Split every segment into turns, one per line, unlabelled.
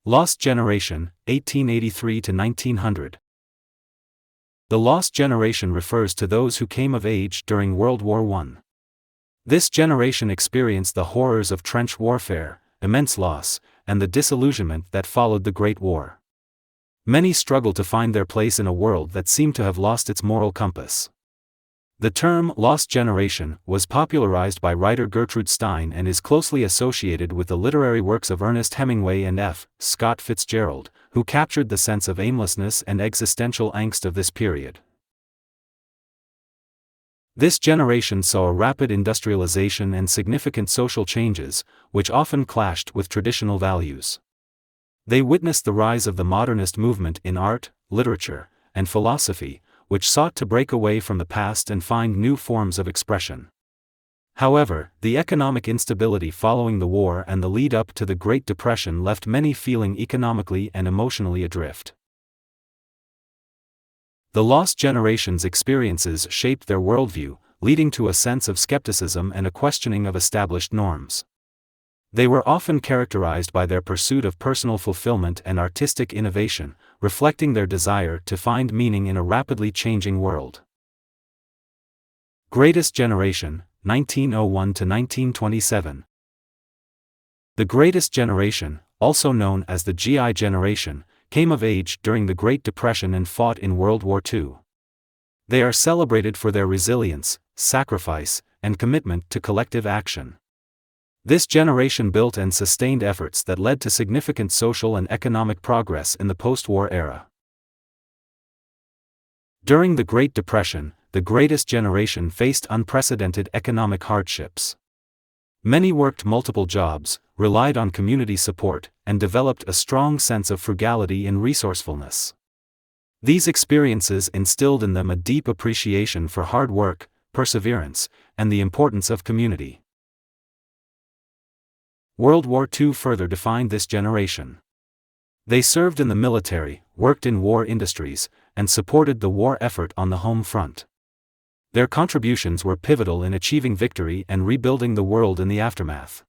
Lost Generation, 1883 to 1900. The Lost Generation refers to those who came of age during World War I. This generation experienced the horrors of trench warfare, immense loss, and the disillusionment that followed the Great War. Many struggled to find their place in a world that seemed to have lost its moral compass. The term Lost Generation was popularized by writer Gertrude Stein and is closely associated with the literary works of Ernest Hemingway and F. Scott Fitzgerald, who captured the sense of aimlessness and existential angst of this period. This generation saw a rapid industrialization and significant social changes, which often clashed with traditional values. They witnessed the rise of the modernist movement in art, literature, and philosophy, which sought to break away from the past and find new forms of expression. However, the economic instability following the war and the lead-up to the Great Depression left many feeling economically and emotionally adrift. The Lost Generation's experiences shaped their worldview, leading to a sense of skepticism and a questioning of established norms. They were often characterized by their pursuit of personal fulfillment and artistic innovation, reflecting their desire to find meaning in a rapidly changing world. Greatest Generation, 1901 to 1927. The Greatest Generation, also known as the GI Generation, came of age during the Great Depression and fought in World War II. They are celebrated for their resilience, sacrifice, and commitment to collective action. This generation built and sustained efforts that led to significant social and economic progress in the post-war era. During the Great Depression, the Greatest Generation faced unprecedented economic hardships. Many worked multiple jobs, relied on community support, and developed a strong sense of frugality and resourcefulness. These experiences instilled in them a deep appreciation for hard work, perseverance, and the importance of community. World War II further defined this generation. They served in the military, worked in war industries, and supported the war effort on the home front. Their contributions were pivotal in achieving victory and rebuilding the world in the aftermath.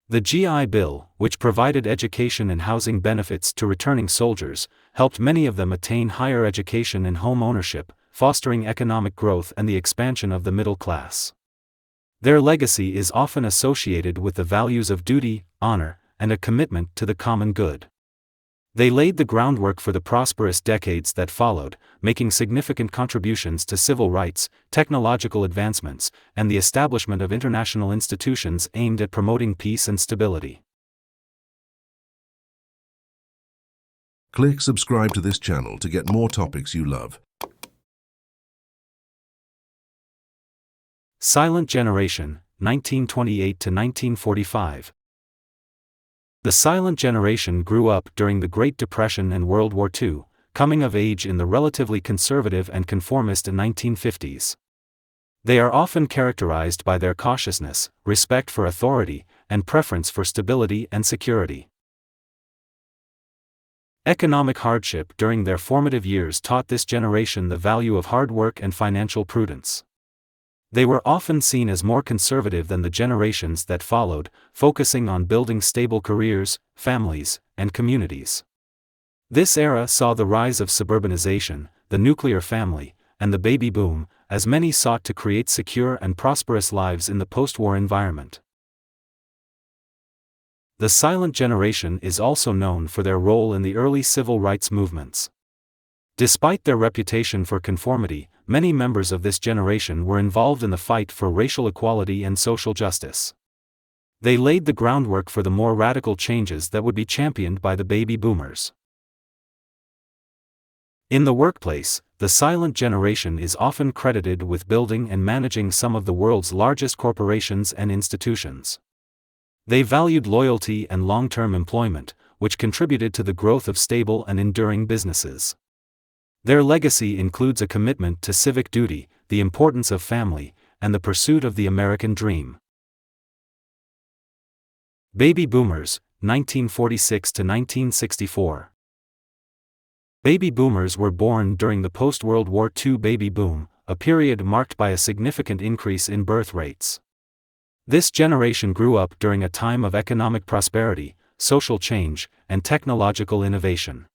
The GI Bill, which provided education and housing benefits to returning soldiers, helped many of them attain higher education and home ownership, fostering economic growth and the expansion of the middle class. Their legacy is often associated with the values of duty, honor, and a commitment to the common good. They laid the groundwork for the prosperous decades that followed, making significant contributions to civil rights, technological advancements, and the establishment of international institutions aimed at promoting peace and stability.
Click subscribe to this channel to get more topics you love.
Silent Generation, 1928 to 1945. The Silent Generation grew up during the Great Depression and World War II, coming of age in the relatively conservative and conformist 1950s. They are often characterized by their cautiousness, respect for authority, and preference for stability and security. Economic hardship during their formative years taught this generation the value of hard work and financial prudence. They were often seen as more conservative than the generations that followed, focusing on building stable careers, families, and communities. This era saw the rise of suburbanization, the nuclear family, and the baby boom, as many sought to create secure and prosperous lives in the post-war environment. The Silent Generation is also known for their role in the early civil rights movements. Despite their reputation for conformity, many members of this generation were involved in the fight for racial equality and social justice. They laid the groundwork for the more radical changes that would be championed by the baby boomers. In the workplace, the Silent Generation is often credited with building and managing some of the world's largest corporations and institutions. They valued loyalty and long-term employment, which contributed to the growth of stable and enduring businesses. Their legacy includes a commitment to civic duty, the importance of family, and the pursuit of the American dream. Baby Boomers, 1946 to 1964. Baby boomers were born during the post-World War II baby boom, a period marked by a significant increase in birth rates. This generation grew up during a time of economic prosperity, social change, and technological innovation.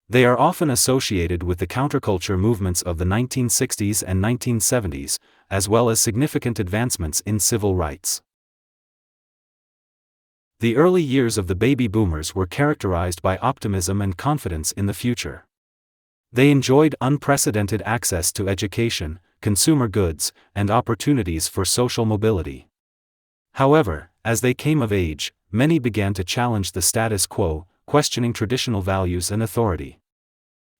They are often associated with the counterculture movements of the 1960s and 1970s, as well as significant advancements in civil rights. The early years of the baby boomers were characterized by optimism and confidence in the future. They enjoyed unprecedented access to education, consumer goods, and opportunities for social mobility. However, as they came of age, many began to challenge the status quo, questioning traditional values and authority.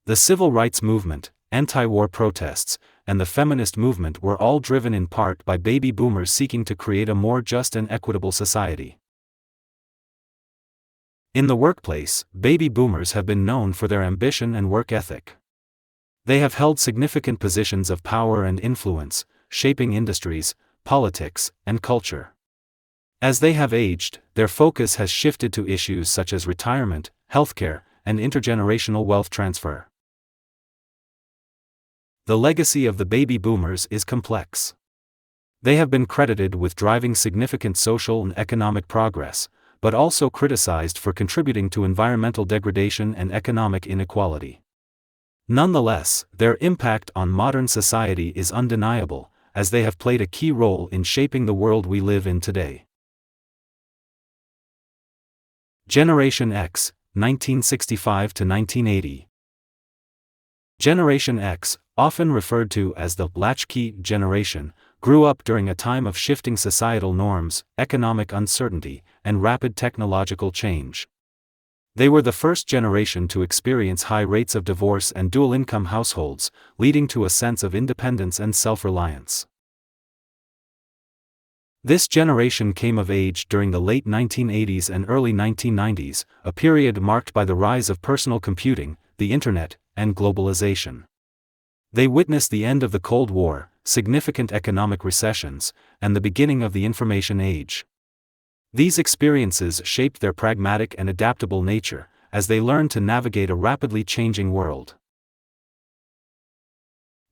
The civil rights movement, anti-war protests, and the feminist movement were all driven in part by baby boomers seeking to create a more just and equitable society. In the workplace, baby boomers have been known for their ambition and work ethic. They have held significant positions of power and influence, shaping industries, politics, and culture. As they have aged, their focus has shifted to issues such as retirement, healthcare, and intergenerational wealth transfer. The legacy of the baby boomers is complex. They have been credited with driving significant social and economic progress, but also criticized for contributing to environmental degradation and economic inequality. Nonetheless, their impact on modern society is undeniable, as they have played a key role in shaping the world we live in today. Generation X, 1965 to 1980. Generation X, often referred to as the latchkey generation, grew up during a time of shifting societal norms, economic uncertainty, and rapid technological change. They were the first generation to experience high rates of divorce and dual-income households, leading to a sense of independence and self-reliance. This generation came of age during the late 1980s and early 1990s, a period marked by the rise of personal computing, the Internet, and globalization. They witnessed the end of the Cold War, significant economic recessions, and the beginning of the information age. These experiences shaped their pragmatic and adaptable nature, as they learned to navigate a rapidly changing world.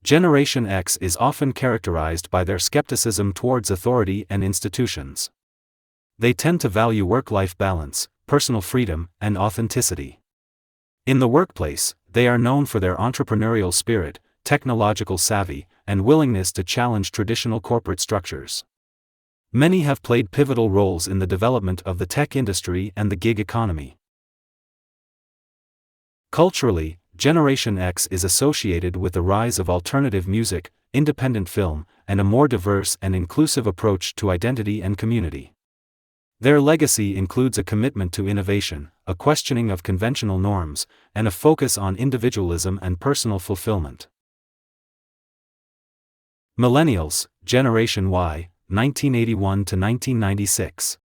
Generation X is often characterized by their skepticism towards authority and institutions. They tend to value work-life balance, personal freedom, and authenticity. In the workplace, they are known for their entrepreneurial spirit, technological savvy, and willingness to challenge traditional corporate structures. Many have played pivotal roles in the development of the tech industry and the gig economy. Culturally, Generation X is associated with the rise of alternative music, independent film, and a more diverse and inclusive approach to identity and community. Their legacy includes a commitment to innovation, a questioning of conventional norms, and a focus on individualism and personal fulfillment. Millennials, Generation Y, 1981 to 1996.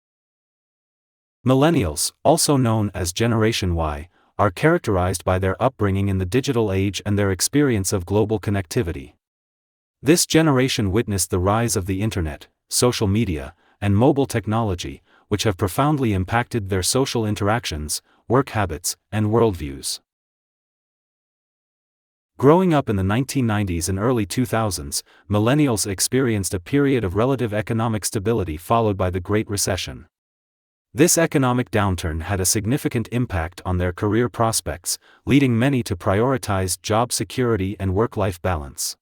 Millennials, also known as Generation Y, are characterized by their upbringing in the digital age and their experience of global connectivity. This generation witnessed the rise of the Internet, social media, and mobile technology, which have profoundly impacted their social interactions, work habits, and worldviews. Growing up in the 1990s and early 2000s, millennials experienced a period of relative economic stability followed by the Great Recession. This economic downturn had a significant impact on their career prospects, leading many to prioritize job security and work-life balance.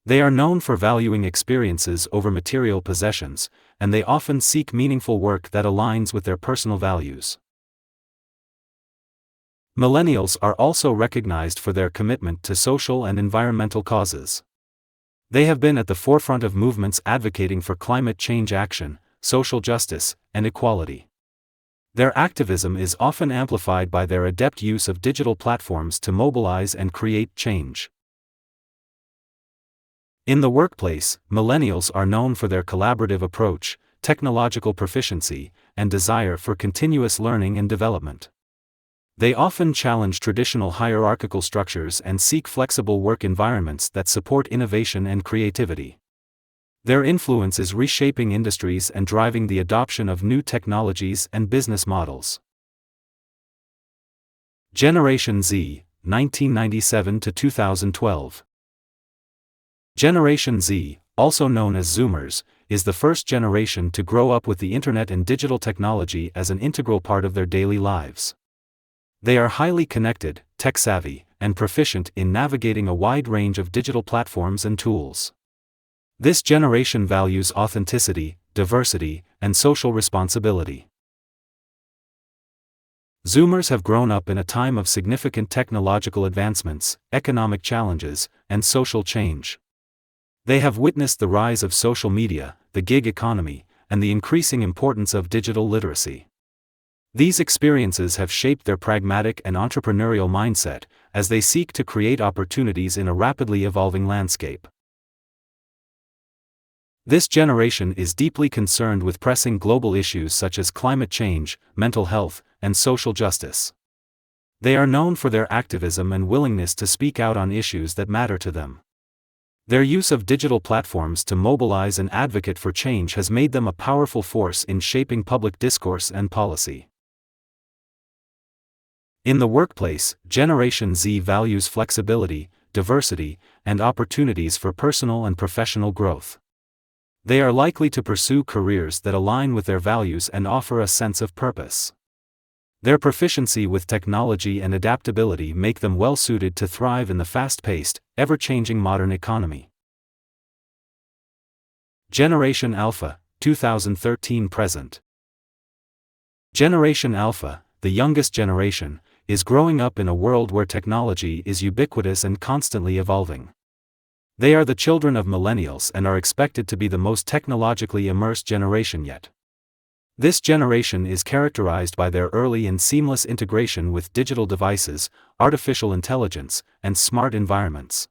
They are known for valuing experiences over material possessions, and they often seek meaningful work that aligns with their personal values. Millennials are also recognized for their commitment to social and environmental causes. They have been at the forefront of movements advocating for climate change action, social justice, and equality. Their activism is often amplified by their adept use of digital platforms to mobilize and create change. In the workplace, millennials are known for their collaborative approach, technological proficiency, and desire for continuous learning and development. They often challenge traditional hierarchical structures and seek flexible work environments that support innovation and creativity. Their influence is reshaping industries and driving the adoption of new technologies and business models. Generation Z, 1997 to 2012. Generation Z, also known as Zoomers, is the first generation to grow up with the internet and digital technology as an integral part of their daily lives. They are highly connected, tech-savvy, and proficient in navigating a wide range of digital platforms and tools. This generation values authenticity, diversity, and social responsibility. Zoomers have grown up in a time of significant technological advancements, economic challenges, and social change. They have witnessed the rise of social media, the gig economy, and the increasing importance of digital literacy. These experiences have shaped their pragmatic and entrepreneurial mindset as they seek to create opportunities in a rapidly evolving landscape. This generation is deeply concerned with pressing global issues such as climate change, mental health, and social justice. They are known for their activism and willingness to speak out on issues that matter to them. Their use of digital platforms to mobilize and advocate for change has made them a powerful force in shaping public discourse and policy. In the workplace, Generation Z values flexibility, diversity, and opportunities for personal and professional growth. They are likely to pursue careers that align with their values and offer a sense of purpose. Their proficiency with technology and adaptability make them well-suited to thrive in the fast-paced, ever-changing modern economy. Generation Alpha, 2013-present. Generation Alpha, the youngest generation, is growing up in a world where technology is ubiquitous and constantly evolving. They are the children of millennials and are expected to be the most technologically immersed generation yet. This generation is characterized by their early and seamless integration with digital devices, artificial intelligence, and smart environments.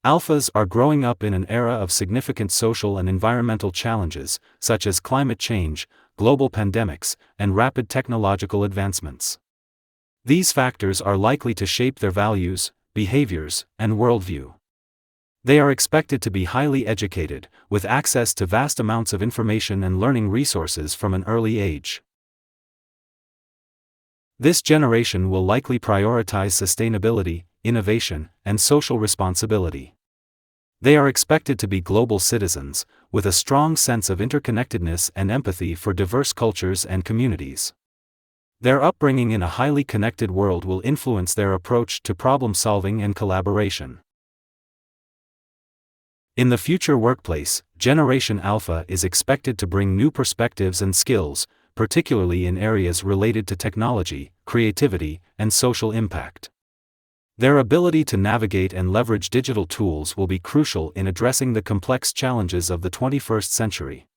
Alphas are growing up in an era of significant social and environmental challenges, such as climate change, global pandemics, and rapid technological advancements. These factors are likely to shape their values, behaviors, and worldview. They are expected to be highly educated, with access to vast amounts of information and learning resources from an early age. This generation will likely prioritize sustainability, innovation, and social responsibility. They are expected to be global citizens, with a strong sense of interconnectedness and empathy for diverse cultures and communities. Their upbringing in a highly connected world will influence their approach to problem-solving and collaboration. In the future workplace, Generation Alpha is expected to bring new perspectives and skills, particularly in areas related to technology, creativity, and social impact. Their ability to navigate and leverage digital tools will be crucial in addressing the complex challenges of the 21st century.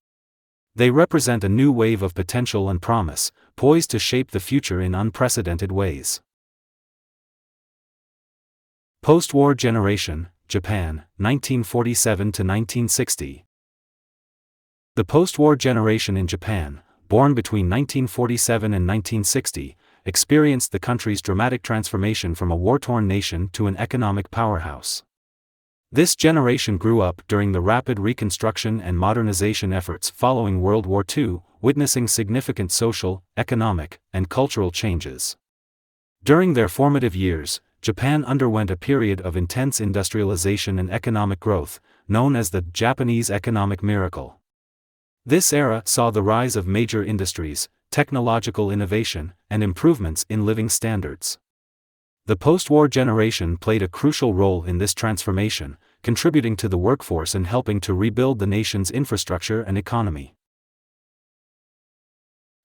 They represent a new wave of potential and promise, poised to shape the future in unprecedented ways. Post-war generation, Japan, 1947 to 1960. The post-war generation in Japan, born between 1947 and 1960, experienced the country's dramatic transformation from a war-torn nation to an economic powerhouse. This generation grew up during the rapid reconstruction and modernization efforts following World War II, witnessing significant social, economic, and cultural changes. During their formative years, Japan underwent a period of intense industrialization and economic growth, known as the Japanese economic miracle. This era saw the rise of major industries, technological innovation, and improvements in living standards. The post-war generation played a crucial role in this transformation, contributing to the workforce and helping to rebuild the nation's infrastructure and economy.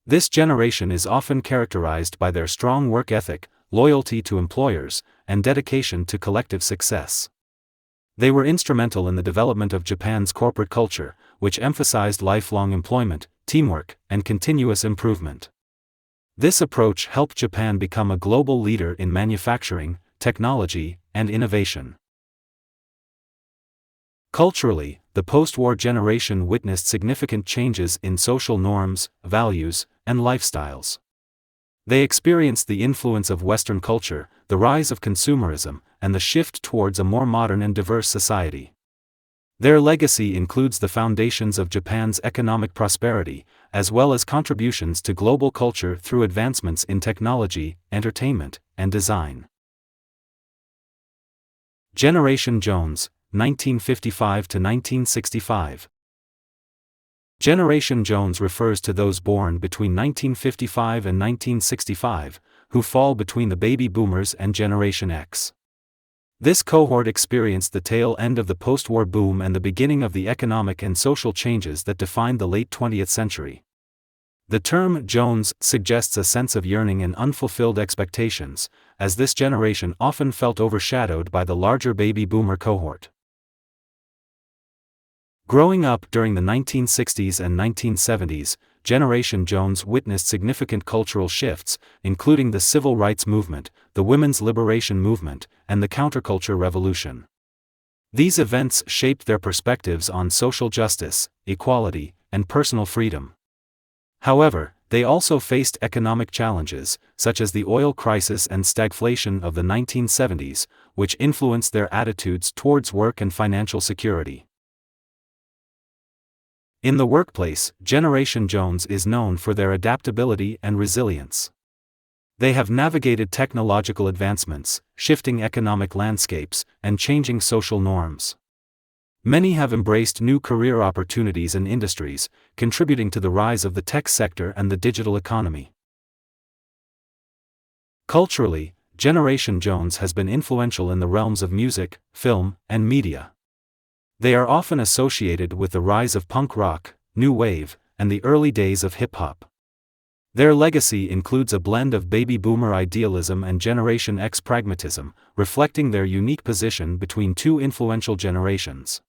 This generation is often characterized by their strong work ethic, loyalty to employers, and dedication to collective success. They were instrumental in the development of Japan's corporate culture, which emphasized lifelong employment, teamwork, and continuous improvement. This approach helped Japan become a global leader in manufacturing, technology, and innovation. Culturally, the post-war generation witnessed significant changes in social norms, values, and lifestyles. They experienced the influence of Western culture, the rise of consumerism, and the shift towards a more modern and diverse society. Their legacy includes the foundations of Japan's economic prosperity, as well as contributions to global culture through advancements in technology, entertainment, and design. Generation Jones, 1955 to 1965. Generation Jones refers to those born between 1955 and 1965, who fall between the baby boomers and Generation X. This cohort experienced the tail end of the post-war boom and the beginning of the economic and social changes that defined the late 20th century. The term Jones suggests a sense of yearning and unfulfilled expectations, as this generation often felt overshadowed by the larger baby boomer cohort. Growing up during the 1960s and 1970s, Generation Jones witnessed significant cultural shifts, including the civil rights movement, the women's liberation movement, and the counterculture revolution. These events shaped their perspectives on social justice, equality, and personal freedom. However, they also faced economic challenges, such as the oil crisis and stagflation of the 1970s, which influenced their attitudes towards work and financial security. In the workplace, Generation Jones is known for their adaptability and resilience. They have navigated technological advancements, shifting economic landscapes, and changing social norms. Many have embraced new career opportunities and industries, contributing to the rise of the tech sector and the digital economy. Culturally, Generation Jones has been influential in the realms of music, film, and media. They are often associated with the rise of punk rock, new wave, and the early days of hip-hop. Their legacy includes a blend of baby boomer idealism and Generation X pragmatism, reflecting their unique position between two influential generations.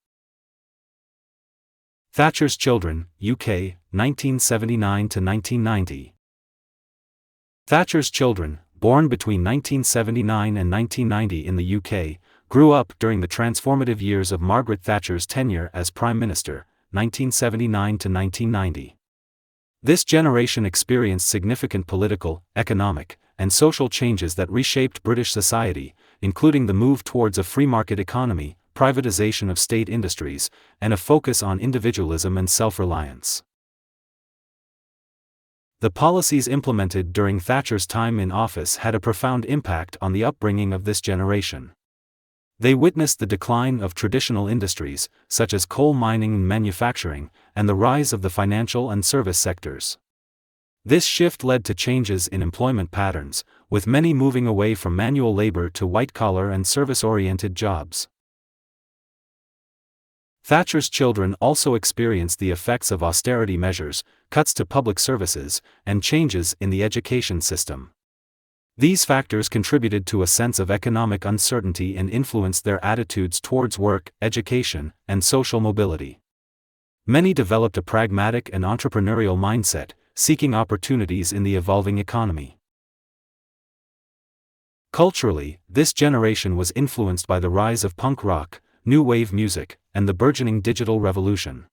Thatcher's Children, UK, 1979 to 1990. Thatcher's children, born between 1979 and 1990 in the UK, grew up during the transformative years of Margaret Thatcher's tenure as Prime Minister, 1979 to 1990. This generation experienced significant political, economic, and social changes that reshaped British society, including the move towards a free market economy, privatization of state industries, and a focus on individualism and self-reliance. The policies implemented during Thatcher's time in office had a profound impact on the upbringing of this generation. They witnessed the decline of traditional industries, such as coal mining and manufacturing, and the rise of the financial and service sectors. This shift led to changes in employment patterns, with many moving away from manual labor to white-collar and service-oriented jobs. Thatcher's children also experienced the effects of austerity measures, cuts to public services, and changes in the education system. These factors contributed to a sense of economic uncertainty and influenced their attitudes towards work, education, and social mobility. Many developed a pragmatic and entrepreneurial mindset, seeking opportunities in the evolving economy. Culturally, this generation was influenced by the rise of punk rock, new wave music, and the burgeoning digital revolution.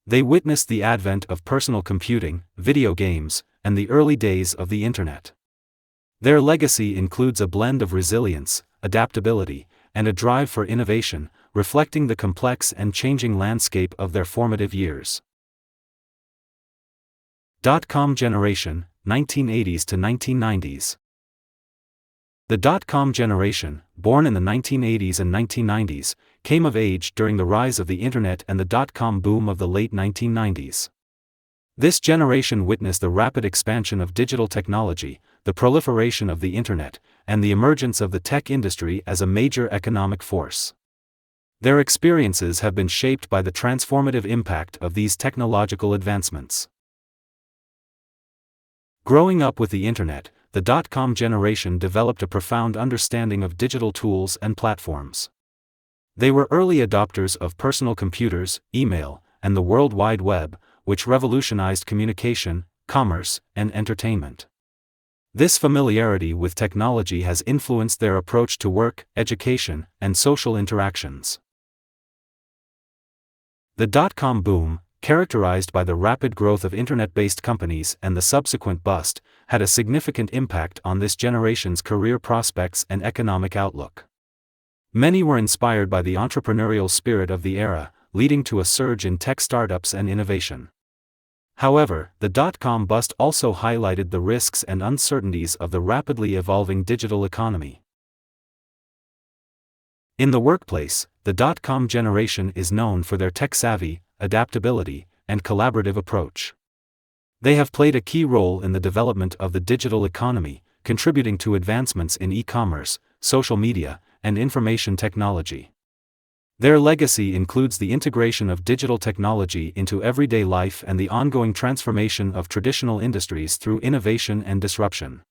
They witnessed the advent of personal computing, video games, and the early days of the Internet. Their legacy includes a blend of resilience, adaptability, and a drive for innovation, reflecting the complex and changing landscape of their formative years. Dot-com generation, 1980s to 1990s. The dot-com generation, born in the 1980s and 1990s, came of age during the rise of the Internet and the dot-com boom of the late 1990s. This generation witnessed the rapid expansion of digital technology, the proliferation of the Internet, and the emergence of the tech industry as a major economic force. Their experiences have been shaped by the transformative impact of these technological advancements. Growing up with the Internet, the dot-com generation developed a profound understanding of digital tools and platforms. They were early adopters of personal computers, email, and the World Wide Web, which revolutionized communication, commerce, and entertainment. This familiarity with technology has influenced their approach to work, education, and social interactions. The dot-com boom, characterized by the rapid growth of Internet-based companies and the subsequent bust, had a significant impact on this generation's career prospects and economic outlook. Many were inspired by the entrepreneurial spirit of the era, leading to a surge in tech startups and innovation. However, the dot-com bust also highlighted the risks and uncertainties of the rapidly evolving digital economy. In the workplace, the dot-com generation is known for their tech-savvy, adaptability, and collaborative approach. They have played a key role in the development of the digital economy, contributing to advancements in e-commerce, social media, and information technology. Their legacy includes the integration of digital technology into everyday life and the ongoing transformation of traditional industries through innovation and disruption.